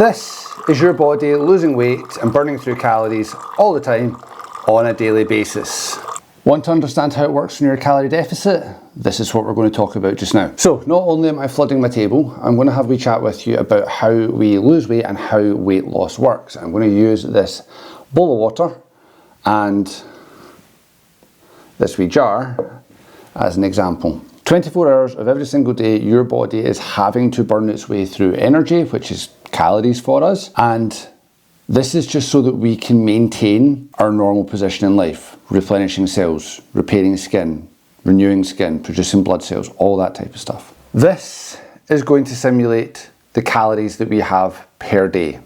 This is your body losing weight and burning through calories all the time on a daily basis. Want to understand how it works in your calorie deficit? This is what we're going to talk about just now. So not only am I flooding my table, I'm going to have a wee chat with you about how we lose weight and how weight loss works. I'm going to use this bowl of water and this wee jar as an example. 24 hours of every single day, your body is having to burn its way through energy, which is calories for us. And this is just so that we can maintain our normal position in life, replenishing cells, repairing skin, renewing skin, producing blood cells, all that type of stuff. This is going to simulate the calories that we have per day.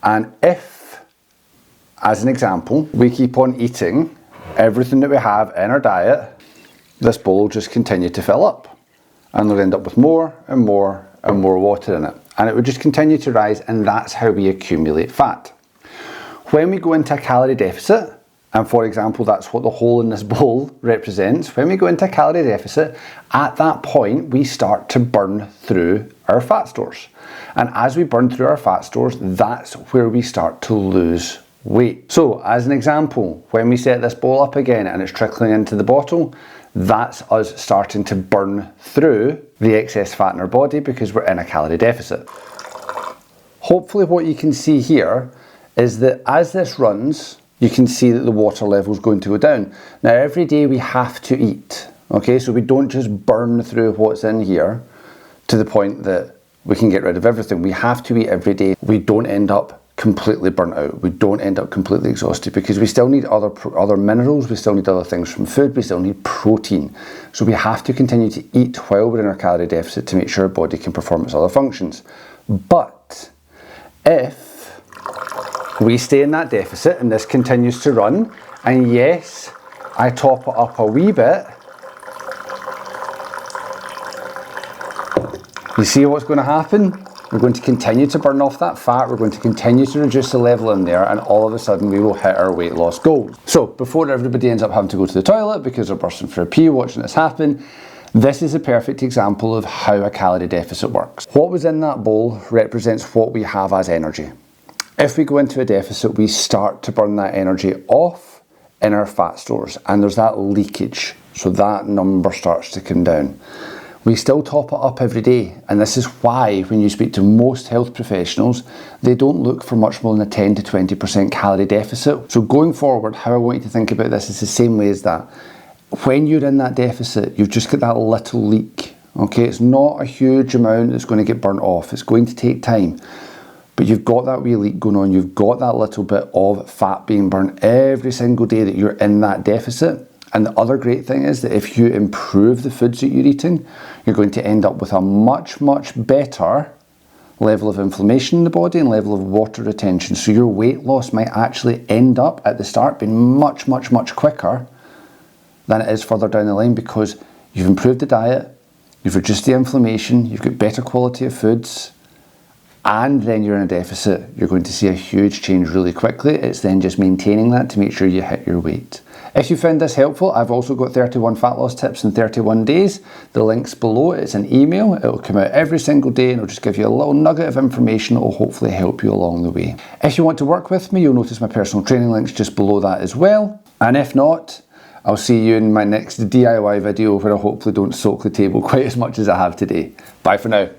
And if, as an example, we keep on eating everything that we have in our diet, this bowl will just continue to fill up. And we'll end up with more and more and more water in it. And it would just continue to rise, and that's how we accumulate fat. When we go into a calorie deficit, and for example, that's what the hole in this bowl represents, when we go into a calorie deficit, at that point, we start to burn through our fat stores. And as we burn through our fat stores, that's where we start to lose weight. So as an example, when we set this bowl up again and it's trickling into the bottle, that's us starting to burn through the excess fat in our body because we're in a calorie deficit. Hopefully what you can see here is that as this runs, you can see that the water level is going to go down. Now every day we have to eat, okay? So we don't just burn through what's in here to the point that we can get rid of everything. We have to eat every day. We don't end up completely burnt out. We don't end up completely exhausted because we still need other minerals, we still need other things from food, we still need protein. So we have to continue to eat while we're in our calorie deficit to make sure our body can perform its other functions. But if we stay in that deficit and this continues to run, and yes, I top it up a wee bit, you see what's going to happen? We're going to continue to burn off that fat, we're going to continue to reduce the level in there, and all of a sudden we will hit our weight loss goals. So before everybody ends up having to go to the toilet because they're bursting for a pee watching this happen, this is a perfect example of how a calorie deficit works. What was in that bowl represents what we have as energy. If we go into a deficit, we start to burn that energy off in our fat stores, and there's that leakage, so that number starts to come down. We still top it up every day, and this is why when you speak to most health professionals, they don't look for much more than a 10 to 20% calorie deficit. So going forward, how I want you to think about this is the same way as that. When you're in that deficit, you've just got that little leak, okay? It's not a huge amount that's going to get burnt off. It's going to take time, but you've got that wee leak going on. You've got that little bit of fat being burnt every single day that you're in that deficit. And the other great thing is that if you improve the foods that you're eating, you're going to end up with a much, much better level of inflammation in the body and level of water retention. So your weight loss might actually end up at the start being much, much, much quicker than it is further down the line because you've improved the diet, you've reduced the inflammation, you've got better quality of foods, and then you're in a deficit. You're going to see a huge change really quickly. It's then just maintaining that to make sure you hit your weight. If you found this helpful, I've also got 31 fat loss tips in 31 days. The link's below. It's an email. It'll come out every single day and it'll just give you a little nugget of information that will hopefully help you along the way. If you want to work with me, you'll notice my personal training link's just below that as well. And if not, I'll see you in my next DIY video where I hopefully don't soak the table quite as much as I have today. Bye for now.